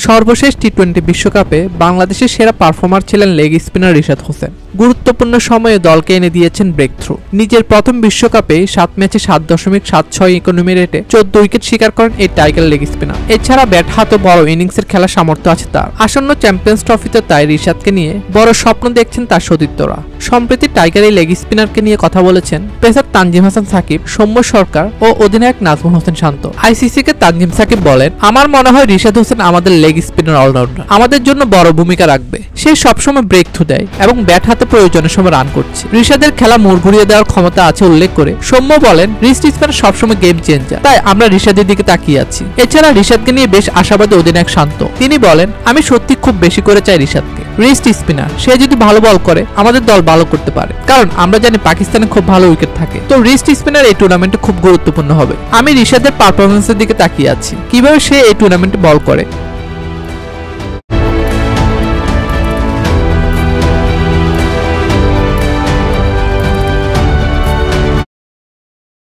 সর্বশেষ টি-20 বিশ্বকাপে বাংলাদেশের সেরা পারফর্মার ছিলেন লেগ স্পিনার রিশাদ হোসেন। গুরুত্বপূর্ণ সময়ে দলকে এনে দিয়েছেন ব্রেক থ্রু। নিজের প্রথম বিশ্বকাপে 7 ম্যাচে 7.76 ইকোনমি রেটে 14 উইকেট শিকার করেন এই টাইগার লেগ স্পিনার। এছাড়া ব্যাট হাতে বড় ইনিংসের খেলার সামর্থ্য আছে তার। আসন্ন চ্যাম্পিয়ন্স ট্রফিতে তাই রিশাদকে নিয়ে বড় স্বপ্ন দেখছেন তার সতীর্থরা। সম্প্রতি টাইগার এই লেগ স্পিনারকে নিয়ে কথা বলেছেন পেসার তানজিম হাসান সাকিব, সৌম্য সরকার ও অধিনায়ক নাজমুল হোসেন শান্ত। আইসিসিকে তানজিম সাকিব বলেন, আমার মনে হয় রিশাদ হোসেন আমাদের লেগ স্পিনার অলরাউন্ডার, আমাদের জন্য বড় ভূমিকা রাখবে। সে সবসময় ব্রেক থ্রু দেয় এবং ব্যাট হাতে প্রয়োজনের সময় রান করছে। রিশাদের খেলা মোড় ঘুরিয়ে দেওয়ার ক্ষমতা আছে উল্লেখ করে সৌম্য বলেন, রিস্ট স্পিনার সবসময় গেম চেঞ্জার, তাই আমরা রিশাদের দিকে তাকিয়ে আছি। এছাড়া রিশাদকে নিয়ে বেশ আশাবাদী অধিনায়ক শান্ত। তিনি বলেন, আমি সত্যি খুব বেশি করে চাই রিশাদকে। রিস্ট স্পিনার, সে যদি ভালো বল করে আমাদের দল ভালো করতে পারে, কারণ আমরা জানি পাকিস্তানে খুব ভালো উইকেট থাকে। তো রিস্ট স্পিনার এই টুর্নামেন্টে খুব গুরুত্বপূর্ণ হবে। আমি রিশাদের পারফরমেন্সের দিকে তাকিয়ে আছি, কিভাবে সে এই টুর্নামেন্টে বল করে।